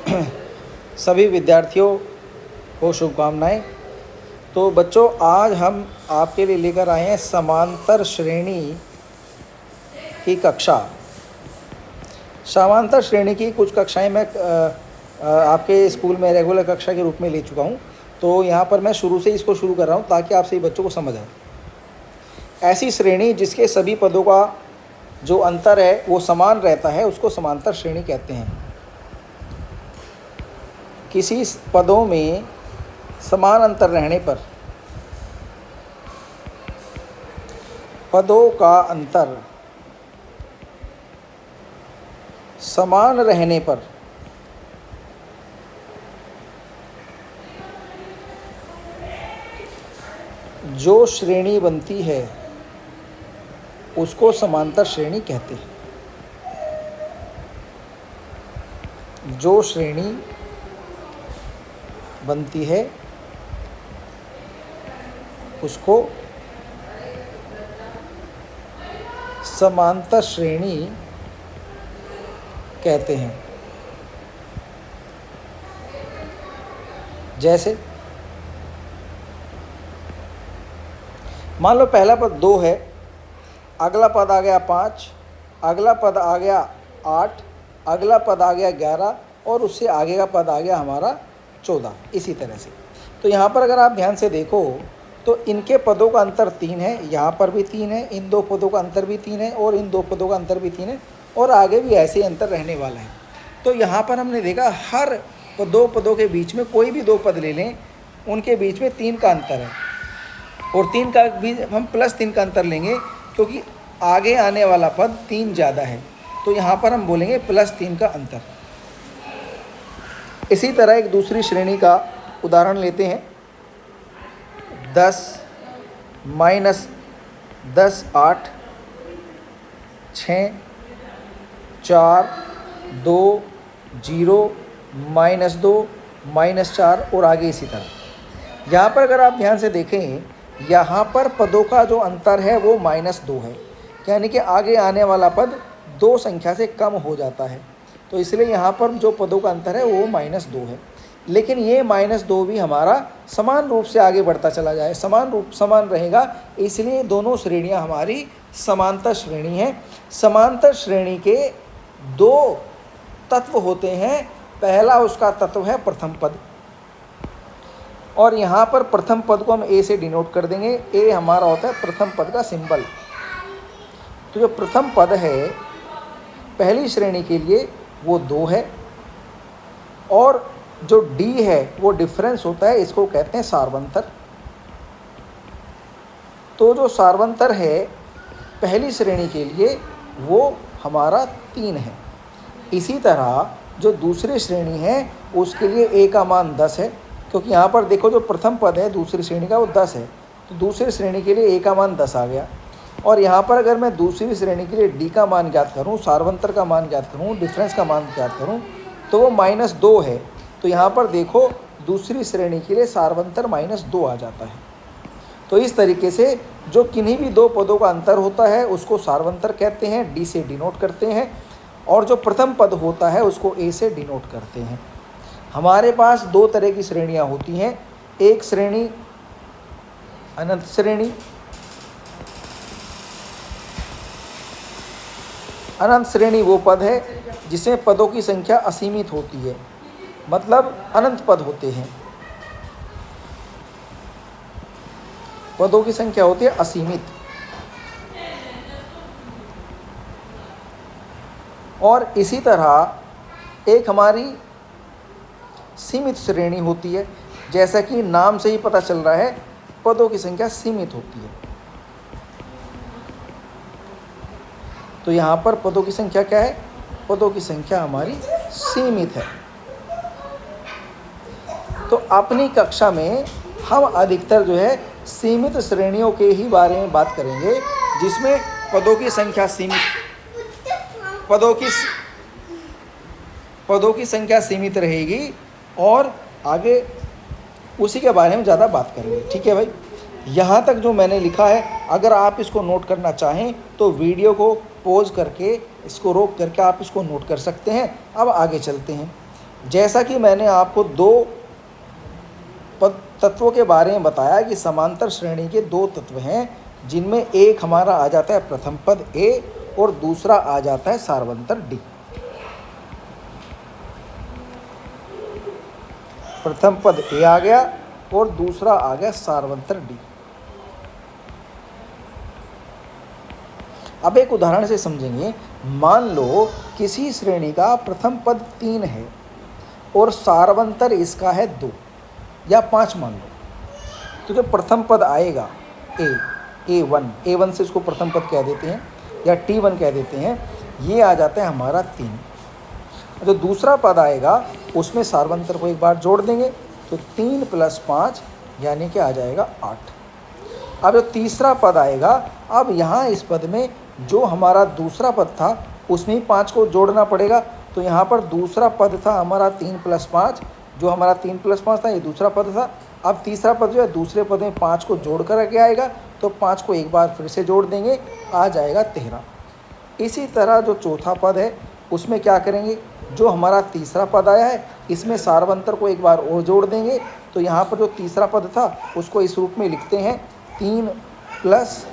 सभी विद्यार्थियों को शुभकामनाएं। तो बच्चों, आज हम आपके लिए लेकर आए हैं समांतर श्रेणी की कक्षा। समांतर श्रेणी की कुछ कक्षाएं मैं आपके स्कूल में रेगुलर कक्षा के रूप में ले चुका हूं, तो यहाँ पर मैं शुरू से इसको शुरू कर रहा हूँ ताकि आप सभी बच्चों को समझ आए। ऐसी श्रेणी जिसके सभी पदों का जो अंतर है वो समान रहता है, उसको समांतर श्रेणी कहते हैं। किसी पदों में समान अंतर रहने पर, पदों का अंतर समान रहने पर जो श्रेणी बनती है उसको समांतर श्रेणी कहते हैं। जो श्रेणी बनती है उसको समांतर श्रेणी कहते हैं। जैसे मान लो पहला पद 2 है, अगला पद आ गया 5, अगला पद आ गया 8, अगला पद आ गया 11 और उससे आगे का पद आ गया हमारा 14। इसी तरह से तो यहाँ पर अगर आप ध्यान से देखो तो इनके पदों का अंतर 3 है, यहाँ पर भी 3 है, इन 2 पदों का अंतर भी 3 है और इन 2 पदों का अंतर भी 3 है और आगे भी ऐसे ही अंतर रहने वाला है। तो यहाँ पर हमने देखा हर 2 पदों के बीच में कोई भी 2 पद ले लें, उनके बीच में 3 का अंतर है और 3 का भी हम +3 का अंतर लेंगे क्योंकि आगे आने वाला पद 3 ज़्यादा है, तो यहाँ पर हम बोलेंगे +3 का अंतर। इसी तरह एक दूसरी श्रेणी का उदाहरण लेते हैं। 10 - 10 8, 6 4 2 0 -2 -4 और आगे इसी तरह। यहाँ पर अगर आप ध्यान से देखें, यहाँ पर पदों का जो अंतर है वो -2 है, यानी कि आगे आने वाला पद 2 संख्या से कम हो जाता है, तो इसलिए यहाँ पर जो पदों का अंतर है वो -2 है। लेकिन ये -2 भी हमारा समान रूप से आगे बढ़ता चला जाए, समान रहेगा, इसलिए दोनों श्रेणियाँ हमारी समांतर श्रेणी हैं। समांतर श्रेणी के 2 तत्व होते हैं। पहला उसका तत्व है प्रथम पद, और यहाँ पर प्रथम पद को हम ए से डिनोट कर देंगे। ए हमारा होता है प्रथम पद का सिंबल। तो जो प्रथम पद है पहली श्रेणी के लिए वो 2 है, और जो डी है वो डिफरेंस होता है, इसको कहते हैं सार्वंतर। तो जो सार्वंतर है पहली श्रेणी के लिए वो हमारा 3 है। इसी तरह जो दूसरी श्रेणी है उसके लिए ए का मान 10 है, क्योंकि यहाँ पर देखो जो प्रथम पद है दूसरी श्रेणी का वो 10 है, तो दूसरी श्रेणी के लिए ए का मान 10 आ गया। और यहाँ पर अगर मैं दूसरी श्रेणी के लिए डी का मान ज्ञात करूँ, सार्वंतर का मान ज्ञात करूँ, डिफरेंस का मान ज्ञात करूँ, तो वो -2 है। तो यहाँ पर देखो दूसरी श्रेणी के लिए सार्वंतर -2 आ जाता है। तो इस तरीके से जो किन्हीं भी 2 पदों का अंतर होता है उसको सार्वंतर कहते हैं, डी से डिनोट करते हैं, और जो प्रथम पद होता है उसको ए से डिनोट करते हैं। हमारे पास 2 तरह की श्रेणियाँ होती हैं। एक श्रेणी अनंत श्रेणी। अनंत श्रेणी वो पद है जिसमें पदों की संख्या असीमित होती है, मतलब अनंत पद होते हैं, पदों की संख्या होती है असीमित। और इसी तरह एक हमारी सीमित श्रेणी होती है, जैसा कि नाम से ही पता चल रहा है पदों की संख्या सीमित होती है। तो यहाँ पर पदों की संख्या क्या है? पदों की संख्या हमारी सीमित है। तो अपनी कक्षा में हम अधिकतर जो है सीमित श्रेणियों के ही बारे में बात करेंगे, जिसमें पदों की संख्या सीमित, पदों की संख्या सीमित रहेगी और आगे उसी के बारे में ज़्यादा बात करेंगे। ठीक है भाई, यहाँ तक जो मैंने लिखा है अगर आप इसको नोट करना चाहें तो वीडियो को पॉज करके, इसको रोक करके आप इसको नोट कर सकते हैं। अब आगे चलते हैं। जैसा कि मैंने आपको दो तत्वों के बारे में बताया कि समांतर श्रेणी के दो तत्व हैं, जिनमें एक हमारा आ जाता है प्रथम पद ए और दूसरा आ जाता है सार्वंतर डी। प्रथम पद ए आ गया और दूसरा आ गया सार्वंतर डी। अब एक उदाहरण से समझेंगे। मान लो किसी श्रेणी का प्रथम पद 3 है और सार्वंतर इसका है 2 या 5 मान लो। तो जो प्रथम पद आएगा A1 से इसको प्रथम पद कह देते हैं या T1 कह देते हैं, ये आ जाता है हमारा 3। जो दूसरा पद आएगा उसमें सार्वंतर को एक बार जोड़ देंगे तो 3 + 5 यानी कि आ जाएगा 8। अब जो तीसरा पद आएगा, अब यहाँ इस पद में जो हमारा दूसरा पद था उसमें ही 5 को जोड़ना पड़ेगा। तो यहाँ पर दूसरा पद था हमारा 3 + 5, जो हमारा 3 + 5 था ये दूसरा पद था। अब तीसरा पद जो है दूसरे पद में 5 को जोड़ कर के आएगा, तो 5 को एक बार फिर से जोड़ देंगे, आ जाएगा 13। इसी तरह जो चौथा पद है उसमें क्या करेंगे, जो हमारा तीसरा पद आया है इसमें सार्वंतर को एक बार और जोड़ देंगे। तो यहाँ पर जो तीसरा पद था उसको इस रूप में लिखते हैं 3 +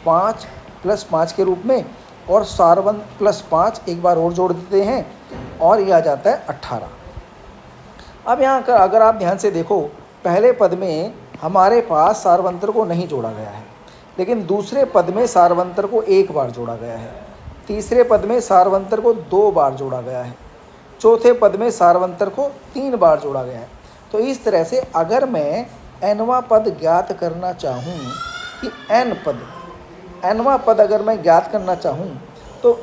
5 + 5 के रूप में, और सार्वंत +5 एक बार और जोड़ देते हैं और ये आ जाता है 18। अब यहाँ कर अगर आप ध्यान से देखो, पहले पद में हमारे पास सार्वंतर को नहीं जोड़ा गया है, लेकिन दूसरे पद में सार्वंतर को एक बार जोड़ा गया है, तीसरे पद में सार्वंतर को 2 बार जोड़ा गया है, चौथे पद में सार्वंतर को 3 बार जोड़ा गया है। तो इस तरह से अगर मैं nवां पद ज्ञात करना चाहूँ कि nवां पद अगर मैं ज्ञात करना चाहूँ, तो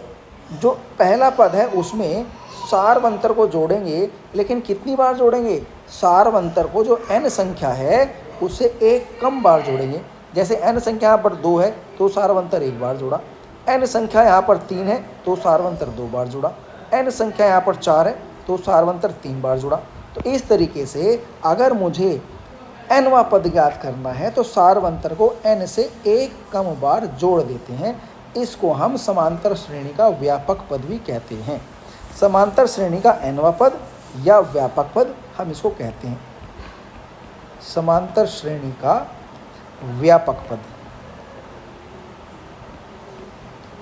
जो पहला पद है उसमें सार्वंतर को जोड़ेंगे, लेकिन कितनी बार जोड़ेंगे, सार्वंतर को जो n संख्या है उससे एक कम बार जोड़ेंगे। जैसे n संख्या यहाँ पर 2 है तो सार्वंतर 1 बार जोड़ा, n संख्या यहाँ पर 3 है तो सार्वंतर 2 बार जोड़ा, n संख्या यहाँ पर 4 है तो सार्वंतर 3 बार जोड़ा। तो इस तरीके से अगर मुझे nवां पद ज्ञात करना है तो सार्वंतर को n से एक कम बार जोड़ देते हैं। इसको हम समांतर श्रेणी का व्यापक पद भी कहते हैं। समांतर श्रेणी का nवां पद या व्यापक पद हम इसको कहते हैं। समांतर श्रेणी का व्यापक पद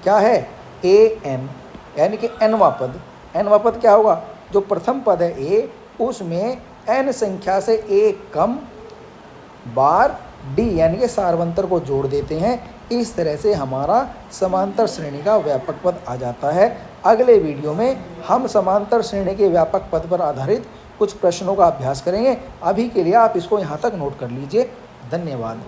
क्या है, an यानी कि nवां पद। nवां पद क्या होगा, जो प्रथम पद है a उसमें n संख्या से एक कम बार d यानी कि सार्वंतर को जोड़ देते हैं। इस तरह से हमारा समांतर श्रेणी का व्यापक पद आ जाता है। अगले वीडियो में हम समांतर श्रेणी के व्यापक पद पर आधारित कुछ प्रश्नों का अभ्यास करेंगे। अभी के लिए आप इसको यहाँ तक नोट कर लीजिए। धन्यवाद।